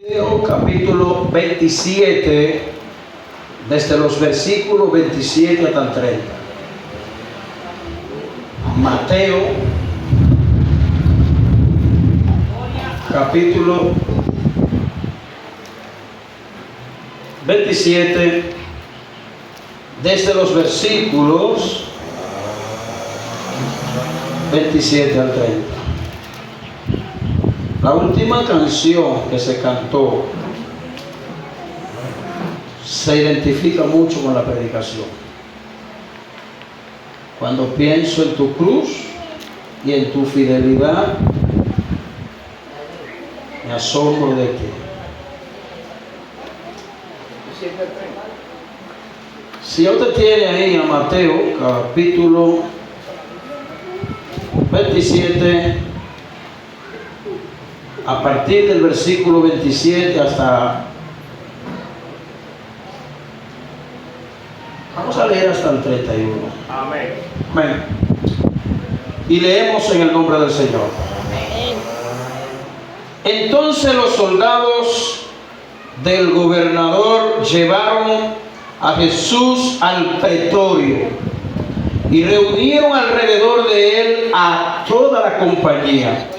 Mateo capítulo 27, desde los versículos 27 hasta el 30. Mateo capítulo 27, desde los versículos 27 al 30. La última canción que se cantó se identifica mucho con la predicación. Cuando pienso en tu cruz y en tu fidelidad, me asombro de ti. Si usted tiene ahí a Mateo capítulo 27, a partir del versículo 27 hasta, vamos a leer hasta el 31. Amén. Amén. Y leemos en el nombre del Señor. Entonces los soldados del gobernador llevaron a Jesús al pretorio y reunieron alrededor de él a toda la compañía.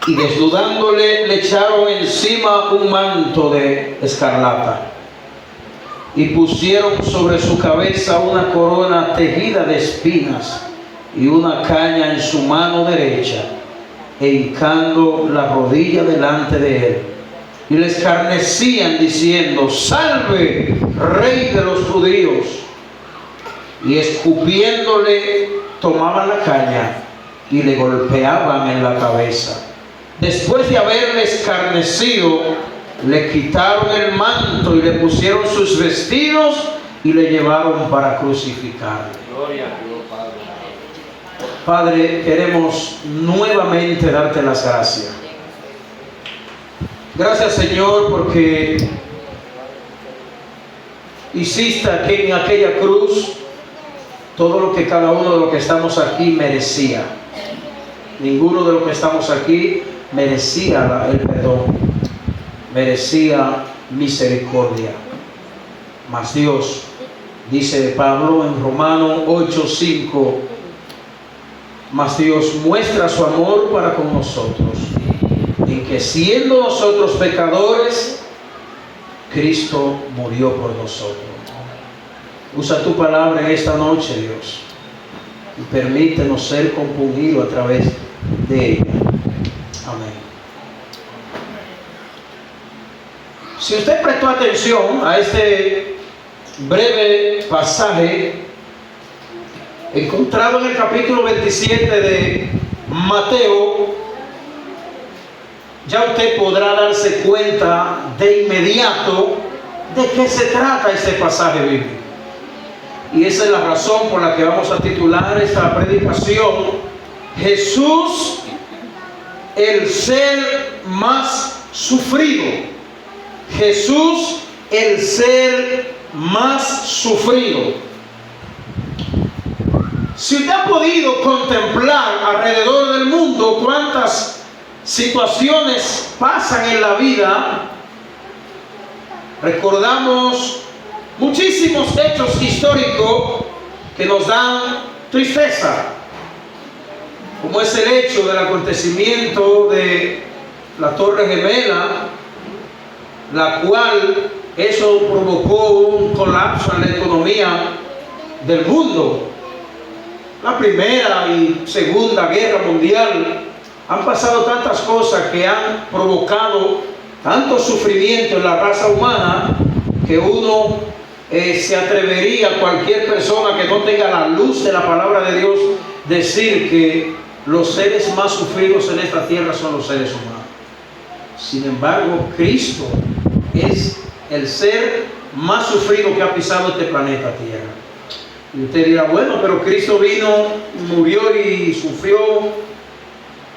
Y desnudándole le echaron encima un manto de escarlata y pusieron sobre su cabeza una corona tejida de espinas y una caña en su mano derecha, e hincando la rodilla delante de él, y le escarnecían diciendo: «Salve, Rey de los judíos». Y escupiéndole tomaban la caña y le golpeaban en la cabeza. Después de haberle escarnecido, le quitaron el manto y le pusieron sus vestidos y le llevaron para crucificarle. Gloria a Dios, Padre. Padre, queremos nuevamente darte las gracias. Gracias, Señor, porque hiciste aquí en aquella cruz todo lo que cada uno de los que estamos aquí merecía. Ninguno de los que estamos aquí merecía el perdón, merecía misericordia. Mas Dios, dice Pablo en Romanos 8:5, mas Dios muestra su amor para con nosotros, en que siendo nosotros pecadores, Cristo murió por nosotros. Usa tu palabra en esta noche, Dios, y permítenos ser compungidos a través de ella. Amén. Si usted prestó atención a este breve pasaje encontrado en el capítulo 27 de Mateo, ya usted podrá darse cuenta de inmediato de qué se trata este pasaje bíblico. Y esa es la razón por la que vamos a titular esta predicación: Jesús, el ser más sufrido. Jesús, el ser más sufrido. Si usted ha podido contemplar alrededor del mundo cuántas situaciones pasan en la vida, recordamos muchísimos hechos históricos que nos dan tristeza, como es el hecho del acontecimiento de la Torre Gemela, la cual eso provocó un colapso en la economía del mundo. La Primera y Segunda Guerra Mundial han pasado tantas cosas que han provocado tanto sufrimiento en la raza humana que uno se atrevería, cualquier persona que no tenga la luz de la palabra de Dios, decir que los seres más sufridos en esta tierra son los seres humanos. Sin embargo, Cristo es el ser más sufrido que ha pisado este planeta Tierra. Y usted dirá: bueno, pero Cristo vino, murió y sufrió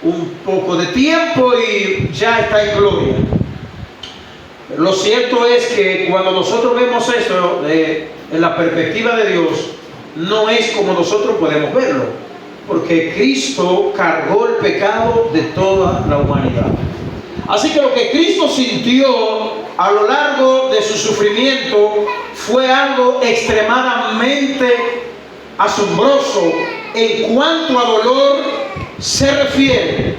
un poco de tiempo y ya está en gloria. Pero lo cierto es que cuando nosotros vemos esto en la perspectiva de Dios, no es como nosotros podemos verlo, porque Cristo cargó el pecado de toda la humanidad. Así que lo que Cristo sintió a lo largo de su sufrimiento fue algo extremadamente asombroso en cuanto a dolor se refiere.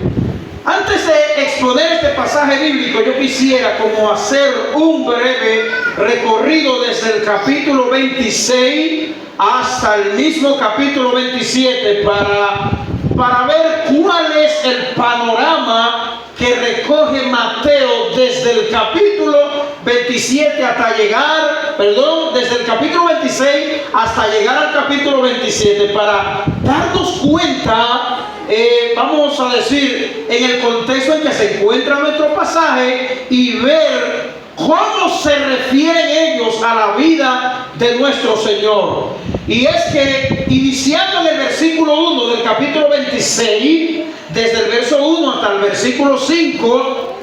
Antes de exponer este pasaje bíblico, yo quisiera como hacer un breve recorrido desde el capítulo 26 hasta el mismo capítulo 27 para ver cuál es el panorama que recoge Mateo desde el capítulo 27 hasta llegar, desde el capítulo 26 hasta llegar al capítulo 27, para darnos cuenta, vamos a decir, en el contexto en que se encuentra nuestro pasaje y ver cómo se refieren ellos a la vida de nuestro Señor. Y es que iniciando en el versículo 1 del capítulo 26, desde el verso 1 hasta el versículo 5,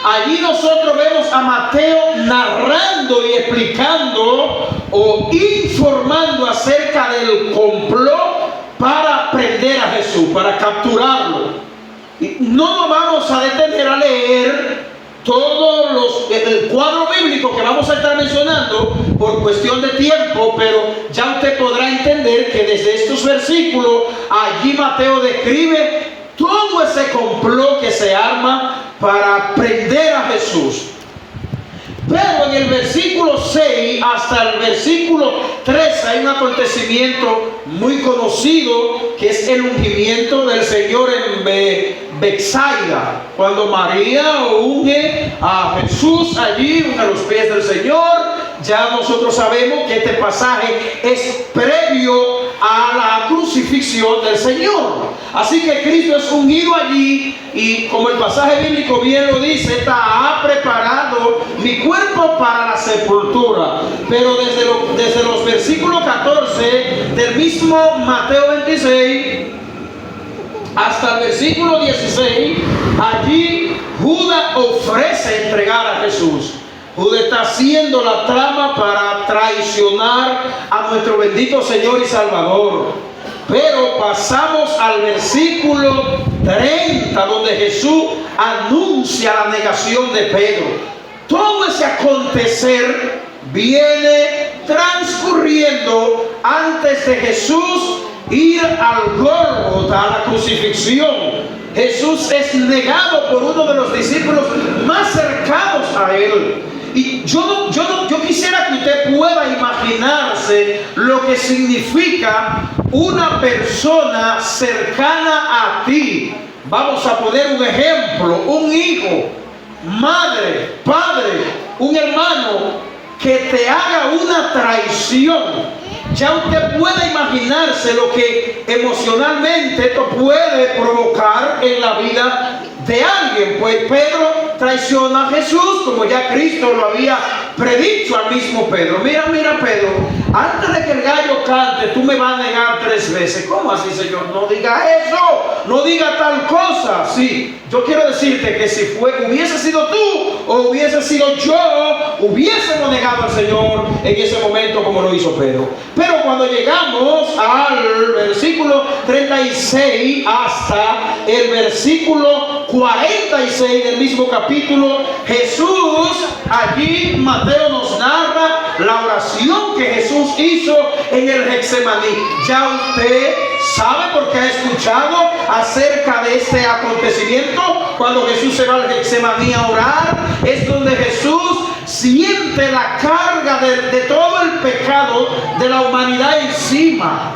allí nosotros vemos a Mateo narrando y explicando o informando acerca del complot para prender a Jesús, para capturarlo. Y no nos vamos a detener a leer el cuadro bíblico que vamos a estar mencionando por cuestión de tiempo, pero ya usted podrá entender que desde estos versículos allí Mateo describe todo ese complot que se arma para prender a Jesús. Pero en el versículo 6 hasta el versículo 13 hay un acontecimiento muy conocido, que es el ungimiento del Señor en Betsaida, cuando María unge a Jesús allí, unge a los pies del Señor. Ya nosotros sabemos que este pasaje es previo a la crucifixión del Señor. Así que Cristo es ungido allí y, como el pasaje bíblico bien lo dice, ha preparado mi cuerpo para la sepultura. Pero desde los versículos 14 del mismo Mateo 26 hasta el versículo 16, allí Judas ofrece entregar a Jesús. Judas está haciendo la trama para traicionar a nuestro bendito Señor y Salvador. Pero pasamos al versículo 30, donde Jesús anuncia la negación de Pedro. Todo ese acontecer viene transcurriendo antes de Jesús ir al Gólgota, a la crucifixión. Jesús es negado por uno de los discípulos más cercanos a él. Y yo quisiera que usted pueda imaginarse lo que significa una persona cercana a ti. Vamos a poner un ejemplo: un hijo, madre, padre, un hermano que te haga una traición. Ya usted puede imaginarse lo que emocionalmente esto puede provocar en la vida de alguien. Pues Pedro traiciona a Jesús, como ya Cristo lo había predicho al mismo Pedro. Mira Pedro, antes de que el gallo cante, tú me vas a negar 3 veces. ¿Cómo así, Señor? No diga eso, no diga tal cosa. Sí, yo quiero decirte que si hubiese sido tú o hubiese sido yo, hubiésemos negado al Señor en ese momento como lo hizo Pedro. Pero cuando llegamos al versículo 36 hasta el versículo 46 del mismo capítulo, Jesús, allí Mateo nos narra la oración que Jesús hizo en el Getsemaní. Ya usted sabe, porque ha escuchado acerca de este acontecimiento. Cuando Jesús se va al Getsemaní a orar, es donde Jesús siente la carga de todo el pecado de la humanidad encima.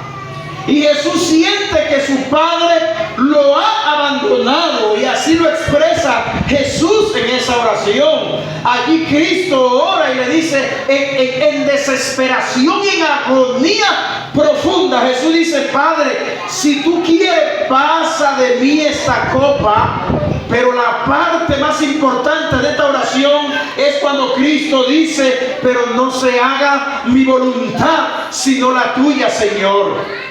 Y Jesús siente que su Padre lo ha abandonado, y así lo expresa Jesús en esa oración. Allí Cristo ora y le dice en desesperación y en agonía profunda. Jesús dice: Padre, si tú quieres, pasa de mí esta copa. Pero la parte más importante de esta oración es cuando Cristo dice: pero no se haga mi voluntad, sino la tuya, Señor.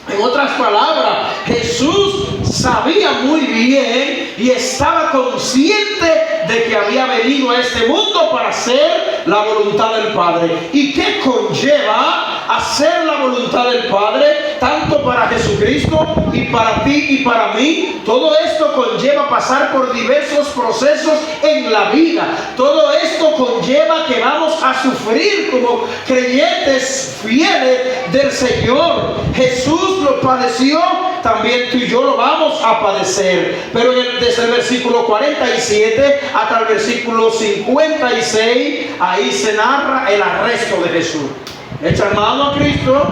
En otras palabras, Jesús sabía muy bien y estaba consciente de que había venido a este mundo para hacer la voluntad del Padre. ¿Y qué conlleva hacer la voluntad del Padre, tanto para Jesucristo y para ti y para mí. Todo esto conlleva pasar por diversos procesos en la vida. Todo esto conlleva que vamos a sufrir como creyentes fieles del Señor. Jesús lo padeció, también tú y yo lo vamos a padecer. Pero desde el versículo 47 hasta el versículo 56, ahí se narra el arresto de Jesús. Echa mano a Cristo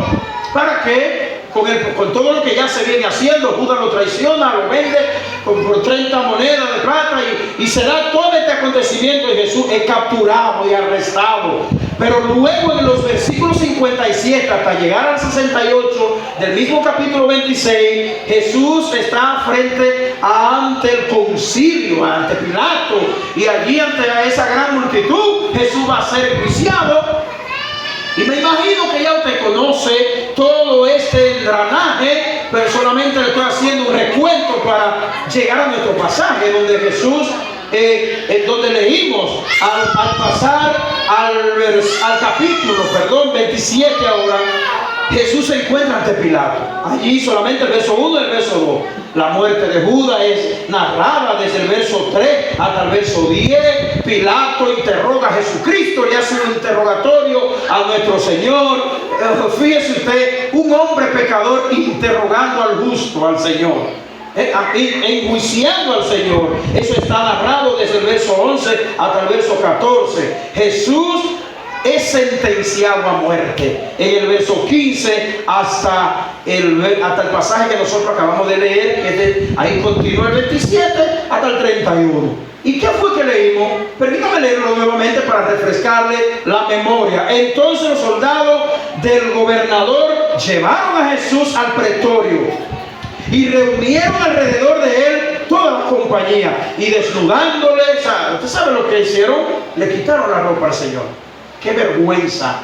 para que con todo lo que ya se viene haciendo, Judas lo traiciona, lo vende por 30 monedas de plata y se da todo este acontecimiento y Jesús es capturado y arrestado. Pero luego en los versículos 57 hasta llegar al 68 del mismo capítulo 26, Jesús está ante el concilio, ante Pilato, y allí ante esa gran multitud Jesús va a ser enjuiciado. Y me imagino que ya usted conoce todo este engranaje, pero solamente le estoy haciendo un recuento para llegar a nuestro pasaje donde Jesús, donde leímos al pasar al capítulo 27 ahora, Jesús se encuentra ante Pilato. Allí solamente el verso 1 y el verso 2. La muerte de Judas es narrada desde el verso 3 hasta el verso 10. Pilato interroga a Jesucristo, le hace un interrogatorio a nuestro Señor. Fíjese usted, un hombre pecador interrogando al justo, al Señor, enjuiciando al Señor. Eso está narrado desde el verso 11 hasta el verso 14. Jesús es sentenciado a muerte en el verso 15 hasta el pasaje que nosotros acabamos de leer, que ahí continúa el 27 hasta el 31. ¿Y qué fue que leímos? Permítame leerlo nuevamente para refrescarle la memoria. Entonces los soldados del gobernador llevaron a Jesús al pretorio y reunieron alrededor de él toda la compañía, y desnudándole, ¿usted sabe lo que hicieron? Le quitaron la ropa al Señor. ¡Qué vergüenza!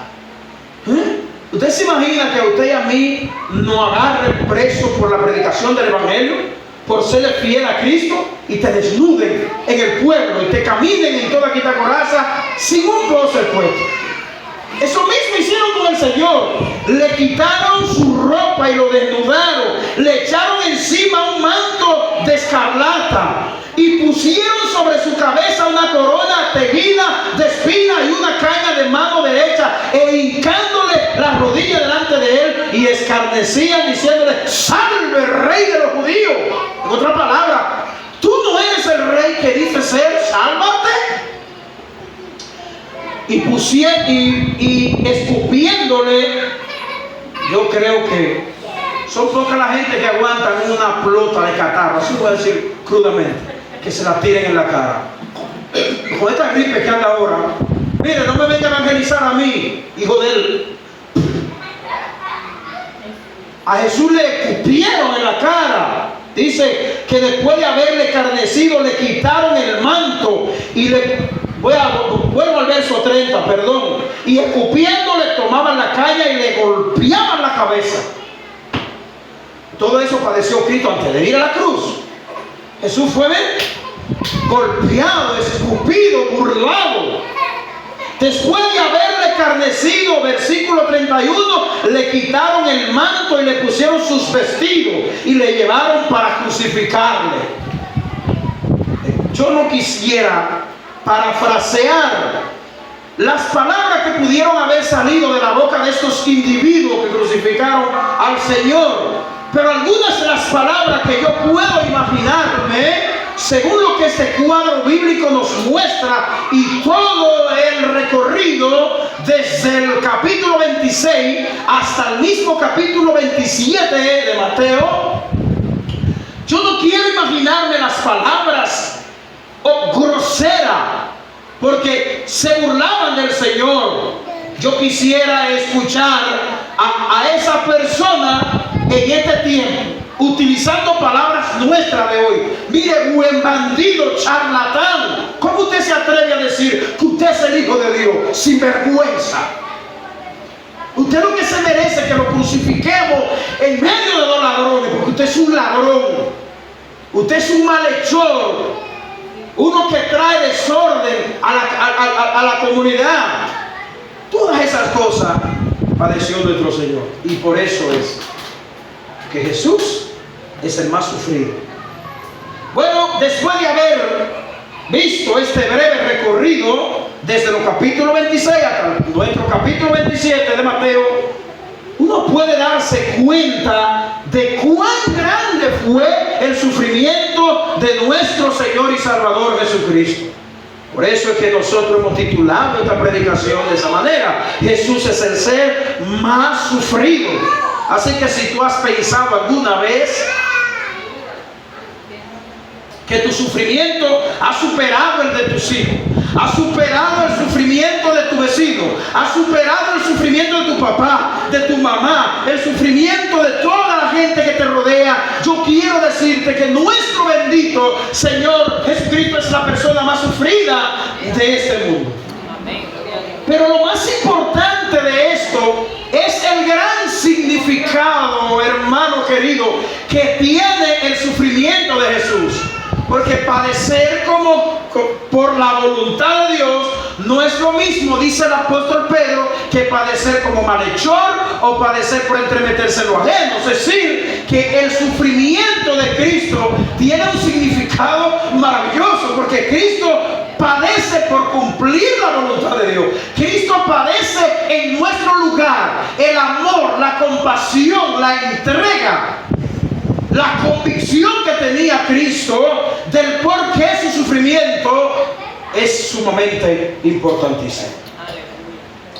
¿Usted se imagina que a usted y a mí nos agarren presos por la predicación del Evangelio, por serle fiel a Cristo, y te desnuden en el pueblo y te caminen en toda quita coraza sin un prócer puesto? Eso mismo hicieron con el Señor. Le quitaron su ropa y lo desnudaron. Le echaron encima un manto de escarlata y pusieron sobre su cabeza una corona tejida de espinas y una caña de mano derecha, e hincándole las rodillas delante de él, y escarnecían diciéndole: ¡Salve, Rey de los judíos! En otra palabra, tú no eres el rey que dices ser, sálvate. Y escupiéndole, yo creo que son poca la gente que aguantan una plota de catarro, así voy a decir crudamente, que se la tiren en la cara. Con esta gripe que anda ahora, mire, no me venga a evangelizar a mí, hijo de él. A Jesús le escupieron en la cara. Dice que después de haberle escarnecido, le quitaron el manto y vuelvo al verso 30, perdón. Y escupiéndole, tomaban la caña y le golpeaban la cabeza. Todo eso padeció Cristo antes de ir a la cruz. Jesús fue golpeado, escupido, burlado. Después de haberle escarnecido, versículo 31, le quitaron el manto y le pusieron sus vestidos y le llevaron para crucificarle. Yo no quisiera parafrasear las palabras que pudieron haber salido de la boca de estos individuos que crucificaron al Señor, pero algunas de las palabras que yo puedo imaginarme, según lo que este cuadro bíblico nos muestra, y todo el recorrido desde el capítulo 26 hasta el mismo capítulo 27 de Mateo, yo no quiero imaginarme las palabras groseras, porque se burlaban del Señor. Yo quisiera escuchar a esa persona en este tiempo utilizando palabras nuestras de hoy. Mire, buen bandido, charlatán. ¿Cómo usted se atreve a decir que usted es el Hijo de Dios? Sin vergüenza. Usted lo que se merece es que lo crucifiquemos en medio de dos ladrones, porque usted es un ladrón. Usted es un malhechor. Uno que trae desorden a la comunidad. Todas esas cosas padeció nuestro Señor. Y por eso es que Jesús es el más sufrido. Bueno, después de haber visto este breve recorrido desde los capítulos 26 hasta nuestro capítulo 27 de Mateo, uno puede darse cuenta de cuán grande fue el sufrimiento de nuestro Señor y Salvador Jesucristo. Por eso es que nosotros hemos titulado esta predicación de esa manera: Jesús es el ser más sufrido. Así que si tú has pensado alguna vez que tu sufrimiento ha superado el de tus hijos, ha superado el sufrimiento de tu vecino, ha superado el sufrimiento de tu papá, de tu mamá, el sufrimiento de toda la gente que te rodea, yo quiero decirte que nuestro bendito Señor Jesucristo es la persona más sufrida de este mundo. Pero lo más importante de esto es el gran significado, hermano querido, que tiene el sufrimiento de Jesús. Porque padecer por la voluntad de Dios no es lo mismo, dice el apóstol Pedro, que padecer como malhechor o padecer por entremeterse en lo ajeno. Es decir, que el sufrimiento de Cristo tiene un significado maravilloso, porque Cristo padece por cumplir la voluntad de Dios. Cristo padece en nuestro lugar. El amor, la compasión, la entrega, la convicción que tenía Cristo del por qué su sufrimiento es sumamente importantísimo.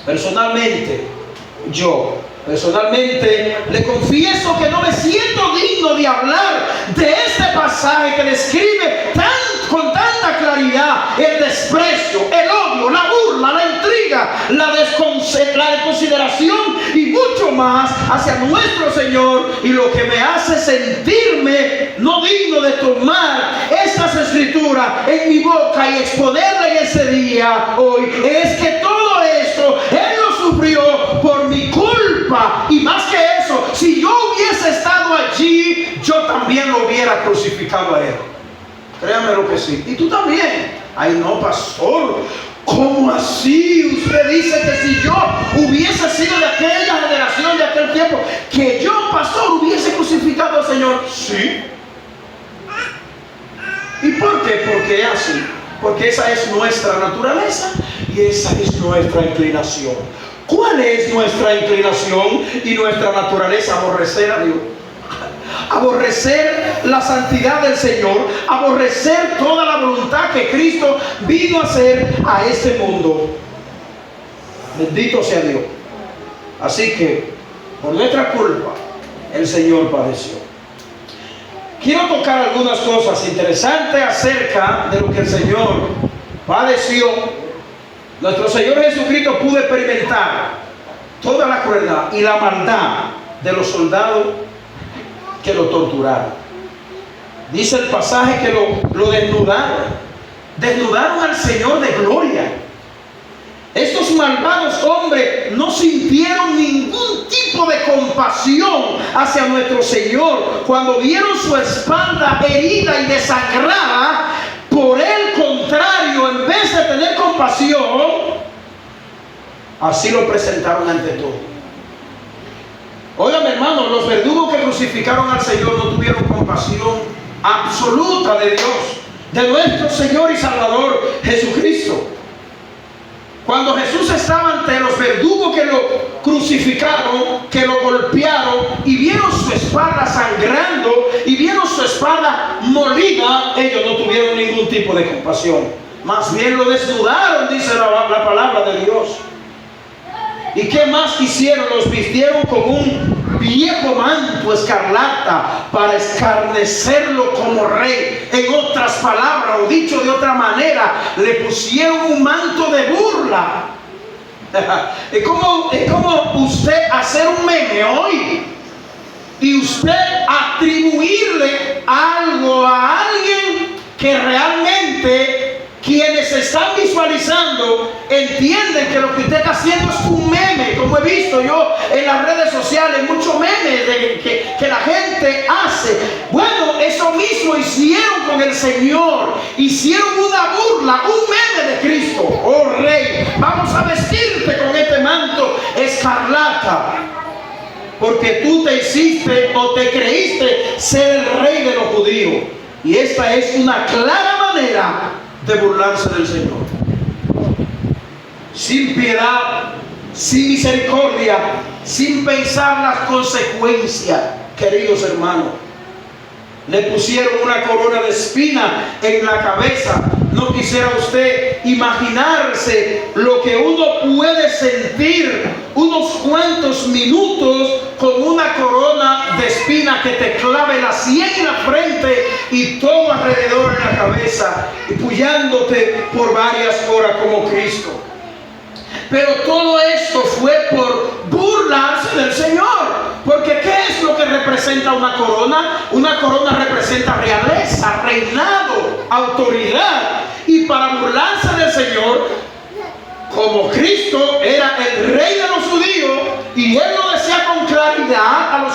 Personalmente le confieso que no me siento digno de hablar de este pasaje que describe con tanta claridad el desprecio, el odio, la burla, la intriga, la desconsideración y mucho más hacia nuestro Señor, y lo que me hace sentirme no digno de tomar estas escrituras en mi boca y exponerla en ese día hoy es que todo esto Él lo sufrió por mi culpa. Y más que eso, si yo hubiese estado allí, yo también lo hubiera crucificado a Él. Créame lo que sí. Y tú también. Ay, no, pastor, ¿cómo así? Usted dice que si yo hubiese sido de aquella generación, de aquel tiempo, que yo, pastor, hubiese crucificado al Señor. Sí. ¿Y por qué? Porque es así. Porque esa es nuestra naturaleza y esa es nuestra inclinación. ¿Cuál es nuestra inclinación y nuestra naturaleza? Aborrecer a Dios, aborrecer la santidad del Señor, aborrecer toda la voluntad que Cristo vino a hacer a este mundo. Bendito sea Dios. Así que por nuestra culpa el Señor padeció. Quiero tocar algunas cosas interesantes acerca de lo que el Señor padeció. Nuestro Señor Jesucristo pudo experimentar toda la crueldad y la maldad de los soldados que lo torturaron. Dice el pasaje que lo desnudaron al Señor de gloria. Estos malvados hombres no sintieron ningún tipo de compasión hacia nuestro Señor cuando vieron su espalda herida y desangrada. Por el contrario, en vez de tener compasión, así lo presentaron ante todo. Oigan, hermanos, los verdugos que crucificaron al Señor no tuvieron compasión absoluta de Dios, de nuestro Señor y Salvador Jesucristo. Cuando Jesús estaba ante los verdugos que lo crucificaron, que lo golpearon y vieron su espalda sangrando y vieron su espalda molida, ellos no tuvieron ningún tipo de compasión. Más bien lo desnudaron, dice la palabra de Dios. ¿Y qué más hicieron? Los vistieron con un viejo manto escarlata para escarnecerlo como rey. En otras palabras, o dicho de otra manera, le pusieron un manto de burla. Es como usted hacer un meme hoy y usted atribuirle algo a alguien que realmente quienes están visualizando entienden que lo que usted está haciendo es un meme, como he visto yo en las redes sociales, muchos memes que la gente hace. Bueno, eso mismo hicieron con el Señor, hicieron una burla, un meme de Cristo. Oh Rey, vamos a vestirte con este manto escarlata. tú te hiciste o te creíste ser el rey de los judíos. Y esta es una clara manera de burlarse del Señor. Sin piedad, sin misericordia, sin pensar las consecuencias, queridos hermanos. Le pusieron una corona de espina en la cabeza. No quisiera usted imaginarse lo que uno puede sentir unos cuantos minutos con una corona de espina que te clave la sien en la frente y todo alrededor en la cabeza, y puyándote por varias horas como Cristo. Pero todo esto fue por burlarse del Señor. Porque ¿qué es lo que representa una corona? Una corona representa realeza, reinado, autoridad. Y para burlarse del Señor, como Cristo era el rey de los judíos, y él lo decía con claridad a los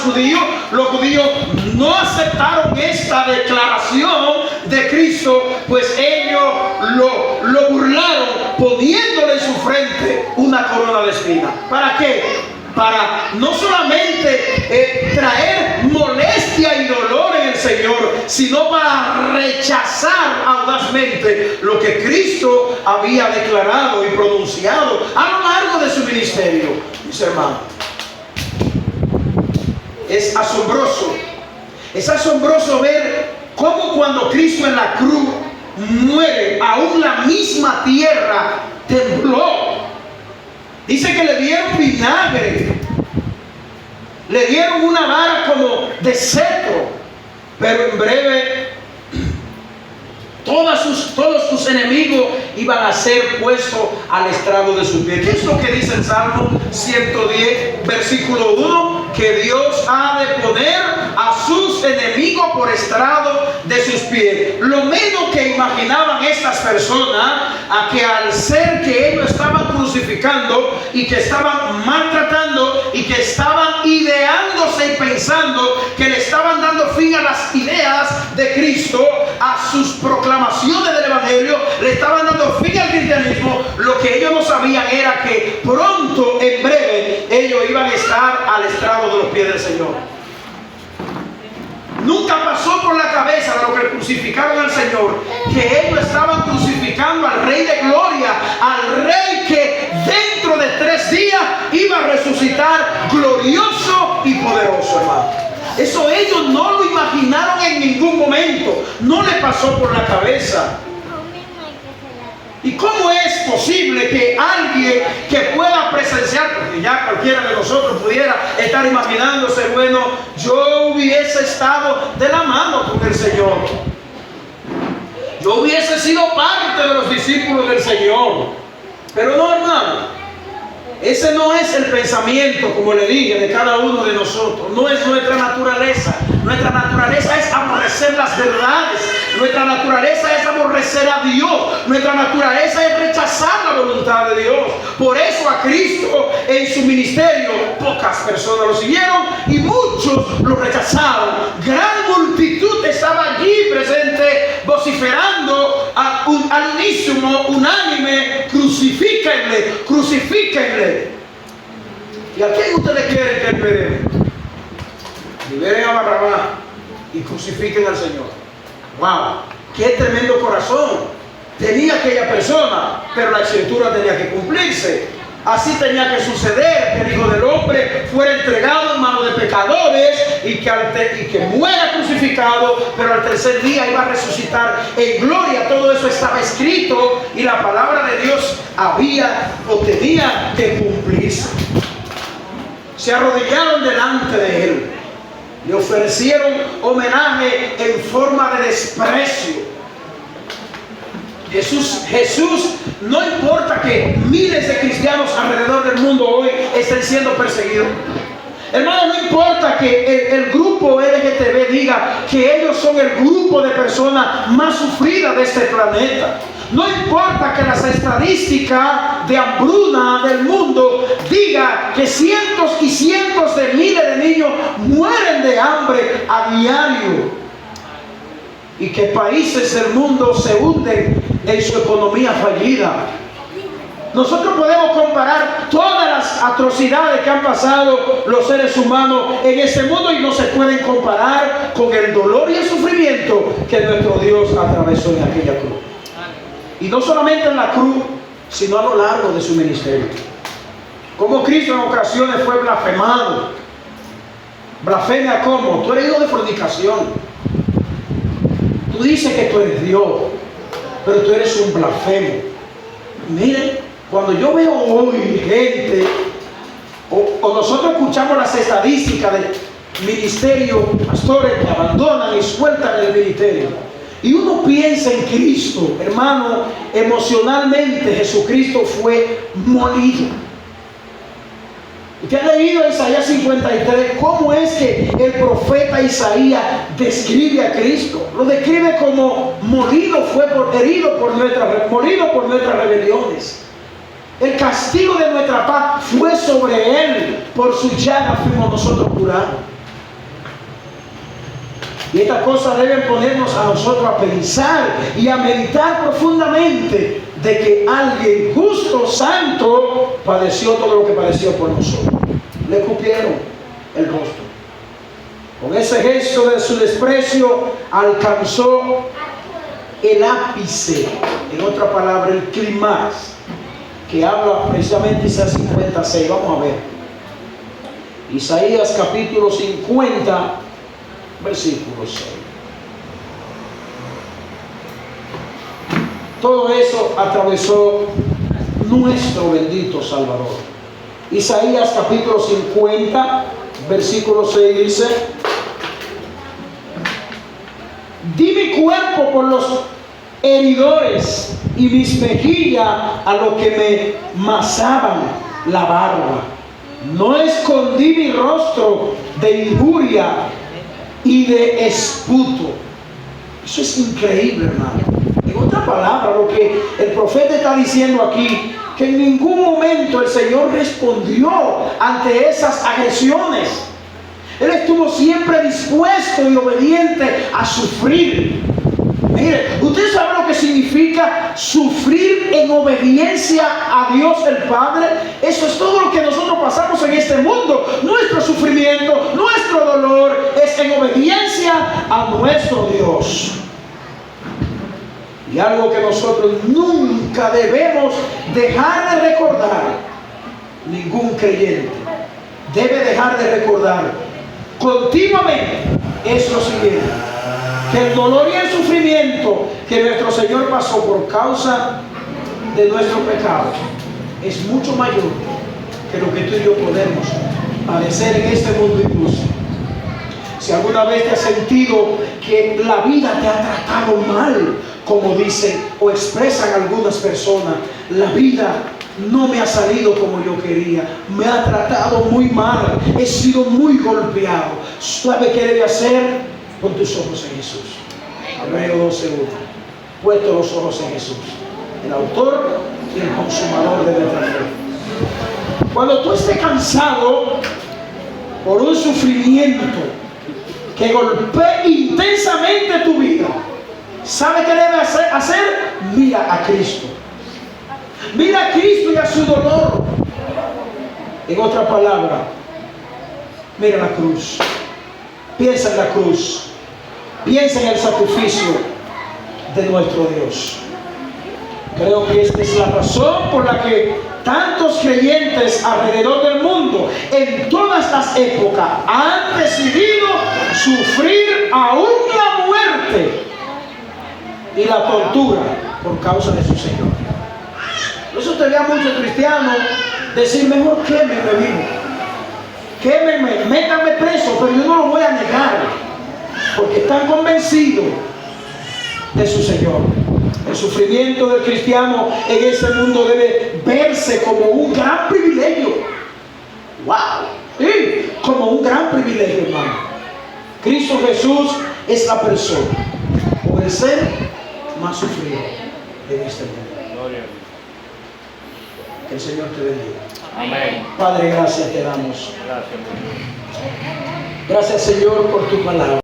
judíos no aceptaron esta declaración de Cristo, pues ellos lo burlaron poniéndole en su frente una corona de espina. ¿Para qué? Para no solamente traer molestia y dolor en el Señor, sino para rechazar audazmente lo que Cristo había declarado y pronunciado a lo largo de su ministerio. Mis hermanos, es asombroso ver cómo cuando Cristo en la cruz muere, aún la misma tierra tembló. Dice que le dieron vinagre, le dieron una vara como de cetro, pero en breve todos sus enemigos iban a ser puestos al estrado de sus pies. ¿Qué es lo que dice el Salmo 110, versículo 1? Que Dios ha de poner a sus enemigos por estrado de sus pies. Lo menos que imaginaban estas personas, a que al ser que ellos estaban crucificando y que estaban maltratando y que estaban ideándose y pensando que le estaban dando fin a las ideas de Cristo, a sus proclamaciones del Evangelio, le estaban dando fin al cristianismo, lo que ellos no sabían era que pronto, en breve, ellos iban a estar al estrado de los pies del Señor. Nunca pasó por la cabeza de los que crucificaron al Señor que ellos estaban crucificando al Rey de Gloria, al Rey que dentro de 3 días iba a resucitar glorioso y poderoso, hermano. Eso ellos no lo imaginaron en ningún momento, no le pasó por la cabeza. ¿Y cómo es posible que alguien que pueda presenciar, porque ya cualquiera de nosotros pudiera estar imaginándose, bueno, yo hubiese estado de la mano con el Señor, yo hubiese sido parte de los discípulos del Señor? Pero no, hermano, ese no es el pensamiento, como le dije, de cada uno de nosotros. No es nuestra naturaleza. Nuestra naturaleza es aborrecer las verdades. Nuestra naturaleza es aborrecer a Dios. Nuestra naturaleza es rechazar la voluntad de Dios. Por eso a Cristo en su ministerio pocas personas lo siguieron y muchos lo rechazaron. Gran multitud estaba allí presente vociferando al unísono, unánime: crucifíquenle, crucifíquenle. ¿Y a quién ustedes quieren que liberen? Liberen a Barrabás y crucifiquen al Señor. ¡Wow! ¡Qué tremendo corazón tenía aquella persona! Pero la escritura tenía que cumplirse. Así tenía que suceder, que el Hijo del Hombre fuera entregado en manos de pecadores y que muera crucificado, pero al tercer día iba a resucitar en gloria. Todo eso estaba escrito y la palabra de Dios tenía que cumplirse. Se arrodillaron delante de él, le ofrecieron homenaje en forma de desprecio. Jesús, no importa que miles de cristianos alrededor del mundo hoy estén siendo perseguidos. Hermano, no importa que el grupo LGTB diga que ellos son el grupo de personas más sufridas de este planeta. No importa que las estadísticas de hambruna del mundo diga que cientos y cientos de miles de niños mueren de hambre a diario. Y que países del mundo se hunden en su economía fallida. Nosotros podemos comparar todas las atrocidades que han pasado los seres humanos en este mundo y no se pueden comparar con el dolor y el sufrimiento que nuestro Dios atravesó en aquella cruz. Y no solamente en la cruz, sino a lo largo de su ministerio. Como Cristo en ocasiones fue blasfemado. Blasfemia como: tú eres hijo de fornicación. Tú dices que tú eres Dios, pero tú eres un blasfemo. Miren, cuando yo veo hoy gente, o nosotros escuchamos las estadísticas del ministerio, pastores que abandonan y sueltan el ministerio, y uno piensa en Cristo, hermano, emocionalmente Jesucristo fue molido. Usted ha leído Isaías 53, cómo es que el profeta Isaías describe a Cristo. Lo describe como molido fue herido por nuestras rebeliones. El castigo de nuestra paz fue sobre él, por su llaga fuimos nosotros curados. Y estas cosas deben ponernos a nosotros a pensar y a meditar profundamente de que alguien justo, santo, padeció todo lo que padeció por nosotros. Le escupieron el rostro. Con ese gesto de su desprecio alcanzó el ápice, en otra palabra, el clímax, que habla precisamente Isaías 56. Vamos a ver. Isaías capítulo 50, versículo 6. Todo eso atravesó nuestro bendito Salvador. Isaías capítulo 50, versículo 6 dice: di mi cuerpo por los heridores y mis mejillas a los que me masaban la barba. No escondí mi rostro de injuria y de esputo. Eso es increíble, hermano. En otra palabra, lo que el profeta está diciendo aquí, que en ningún momento el Señor respondió ante esas agresiones. Él estuvo siempre dispuesto y obediente a sufrir. Mire, ¿usted sabe lo que significa sufrir en obediencia a Dios el Padre? Eso es todo lo que nosotros pasamos en este mundo. Nuestro sufrimiento, nuestro dolor es en obediencia a nuestro Dios. Y algo que nosotros nunca debemos dejar de recordar, ningún creyente debe dejar de recordar continuamente, es lo siguiente: que el dolor y el sufrimiento que nuestro Señor pasó por causa de nuestro pecado es mucho mayor que lo que tú y yo podemos padecer en este mundo incluso. Si alguna vez te has sentido que la vida te ha tratado mal, como dicen o expresan algunas personas, la vida no me ha salido como yo quería, me ha tratado muy mal, he sido muy golpeado. ¿Sabe qué debe hacer? Pon tus ojos en Jesús. Hebreos 12:1. Puesto los ojos en Jesús, el autor y el consumador de nuestra fe. Cuando tú estés cansado por un sufrimiento que golpee intensamente tu vida, ¿sabe qué debe hacer? Mira a Cristo. Mira a Cristo y a su dolor. En otra palabra, mira la cruz. Piensa en la cruz. Piensa en el sacrificio de nuestro Dios. Creo que esta es la razón por la que tantos creyentes alrededor del mundo, en todas las épocas, han decidido sufrir aún la muerte y la tortura por causa de su Señor. Por eso te veo a muchos cristianos decir: mejor quémenme vivo, quémenme, métanme preso, pero yo no lo voy a negar, porque están convencidos de su Señor. El sufrimiento del cristiano en este mundo debe verse como un gran privilegio. ¡Wow! Sí, como un gran privilegio, hermano. Cristo Jesús es la persona o el ser más sufrido en este mundo. Que el Señor te bendiga. Amén. Padre, gracias te damos. Gracias. Gracias, Señor, por tu palabra.